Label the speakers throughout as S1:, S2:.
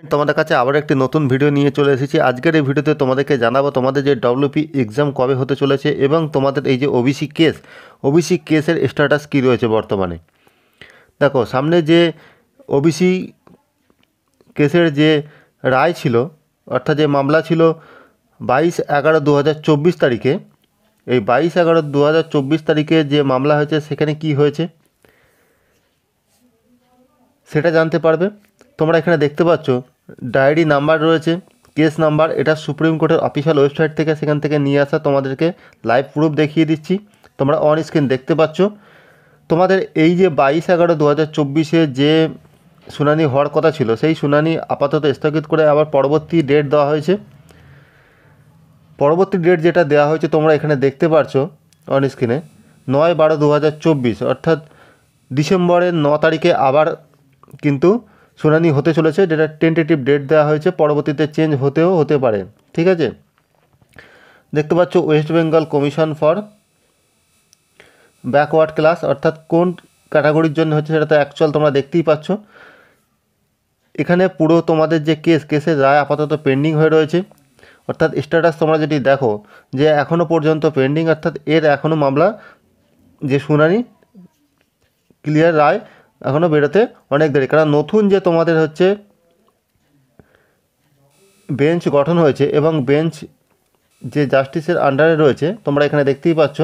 S1: তোমাদের কাছে আবার একটি নতুন ভিডিও নিয়ে চলে এসেছি। আজকের এই ভিডিওতে তোমাদেরকে জানাবো তোমাদের যে ডব্লিউপি এক্সাম কবে হতে চলেছে এবং তোমাদের এই যে ওবিসি কেসের স্ট্যাটাস কী রয়েছে বর্তমানে। দেখো, সামনে যে ওবিসি কেসের যে রায় ছিল, অর্থাৎ যে মামলা ছিল 22/11/2024 তারিখে, এই 22/11/2024 তারিখে যে মামলা হয়েছে সেখানে কি হয়েছে সেটা জানতে পারবে। তোমরা এখানে দেখতে পাচ্ছ ডায়েরি নাম্বার রয়েছে, কেস নাম্বার। এটা সুপ্রিম কোর্টের অফিসিয়াল ওয়েবসাইট থেকে, সেখান থেকে নিয়ে আসা। তোমাদেরকে লাইভ প্রুফ দেখিয়ে দিচ্ছি, তোমরা অন স্ক্রিন দেখতে পাচ্ছ। তোমাদের এই যে 22/11/2024 যে শুনানি হওয়ার কথা ছিল, সেই শুনানি আপাতত স্থগিত করে আবার পরবর্তী ডেট দেওয়া হয়েছে। পরবর্তী ডেট যেটা দেওয়া হয়েছে তোমরা এখানে দেখতে পাচ্ছ অন স্ক্রিনে, 9/12/2024, অর্থাৎ ডিসেম্বরের 9 তারিখে আবার কিন্তু শুনানি হতে চলেছে, যেটা টেন্টেটিভ ডেট দেওয়া হয়েছে। পরবর্তীতে চেঞ্জ হতে পারে, ঠিক আছে। দেখতে পাচ্ছ West Bengal commission for backward class, অর্থাৎ কোন ক্যাটাগরির জন্য হচ্ছে সেটা তো অ্যাকচুয়াল তোমরা দেখতেই পাচ্ছ। এখানে পুরো তোমাদের যে কেসের রায় আপাতত পেন্ডিং হয়ে রয়েছে, অর্থাৎ স্ট্যাটাস তোমরা যদি দেখো যে এখনও পর্যন্ত পেন্ডিং, অর্থাৎ এর এখনও মামলা যে শুনানি ক্লিয়ার রায় এখনও বেরোতে অনেক দেরি। কারণ নতুন যে তোমাদের হচ্ছে বেঞ্চ গঠন হয়েছে এবং বেঞ্চ যে জাস্টিসের আন্ডারে রয়েছে, তোমরা এখানে দেখতেই পাচ্ছ।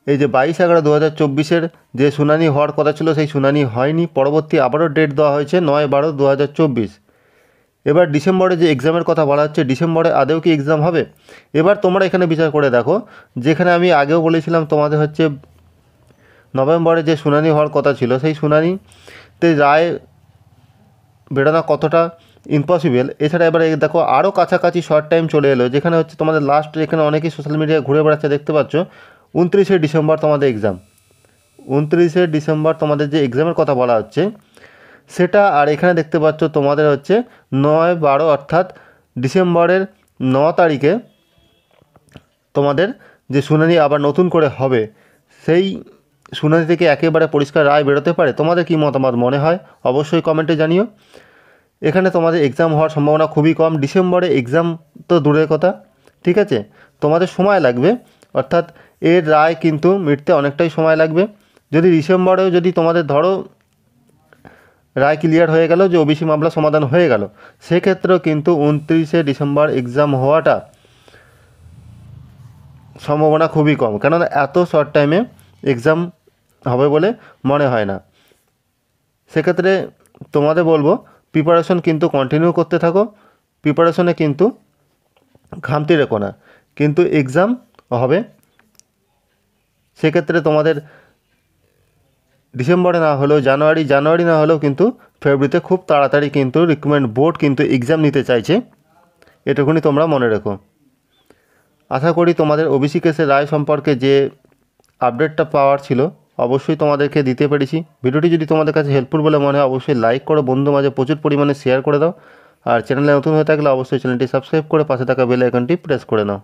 S1: এই যে 22/11/2024 যে শুনানি হওয়ার কথা ছিল সেই শুনানি হয়নি, পরবর্তী আবারও ডেট দেওয়া হয়েছে 9/12/2024। এবার ডিসেম্বরে যে এক্সামের কথা বলা হচ্ছে, ডিসেম্বরে আদৌ কি এক্সাম হবে? এবার তোমরা এখানে বিচার করে দেখো, যেখানে আমি আগেও বলেছিলাম তোমাদের হচ্ছে নভেম্বরে যে শুনানি হওয়ার কথা ছিল, সেই শুনানিতে রায় বেরোনো কতটা ইম্পসিবল। এছাড়া এবার দেখো আরও কাছাকাছি শর্ট টাইম চলে এলো, যেখানে হচ্ছে তোমাদের লাস্ট, এখানে অনেকেই সোশ্যাল মিডিয়ায় ঘুরে বেড়াচ্ছে, দেখতে পাচ্ছ 29শে ডিসেম্বর তোমাদের এক্সাম। 29শে ডিসেম্বর তোমাদের যে এক্সামের কথা বলা হচ্ছে সেটা, আর এখানে দেখতে পাচ্ছ তোমাদের হচ্ছে 9/12, অর্থাৎ ডিসেম্বরের 9 তারিখে তোমাদের যে শুনানি আবার নতুন করে হবে, সেই শুনানি থেকে একেবারে পরিষ্কার রায় বেরোতে পারে। তোমাদের কি মতামত মনে হয় অবশ্যই কমেন্টে জানিও। এখানে তোমাদের এক্সাম হওয়ার সম্ভাবনা খুবই কম। ডিসেম্বরে এক্সাম তো দূরের কথা, ঠিক আছে, তোমাদের সময় লাগবে, অর্থাৎ এর রায় কিন্তু মিটতে অনেকটাই সময় লাগবে। যদি ডিসেম্বরেও যদি তোমাদের ধরো রায় ক্লিয়ার হয়ে গেল যে ওবিসি মামলা সমাধান হয়ে গেল, সেক্ষেত্রেও কিন্তু 29শে ডিসেম্বর এক্সাম হওয়াটা সম্ভাবনা খুবই কম, কেননা এত শর্ট টাইমে এক্সাম হবে বলে মনে হয় না। সেক্ষেত্রে তোমাদের বলবো প্রিপারেশন কিন্তু কন্টিনিউ করতে থাকো, প্রিপারেশনে কিন্তু খামতি রেখো না, কিন্তু এক্সাম হবে। সেক্ষেত্রে তোমাদের ডিসেম্বরে না হলেও জানুয়ারি না হলেও কিন্তু ফেব্রুয়ারিতে খুব তাড়াতাড়ি কিন্তু রিক্রুটমেন্ট বোর্ড কিন্তু এক্সাম নিতে চাইছে, এটুকুনি তোমরা মনে রেখো। আশা করি তোমাদের ওবিসি কেসের রায় সম্পর্কে যে আপডেটটা পাওয়ার ছিল অবশ্যই তোমাদেরকে দিতে পেরেছি। ভিডিওটি যদি তোমাদের কাছে হেল্পফুল বলে মনে হয় অবশ্যই লাইক করো, বন্ধু মাঝে প্রচুর পরিমাণে শেয়ার করে দাও, আর চ্যানেলে নতুন হয়ে থাকলে অবশ্যই চ্যানেলটি সাবস্ক্রাইব করে পাশে থাকা বেল আইকনটি প্রেস করে নাও।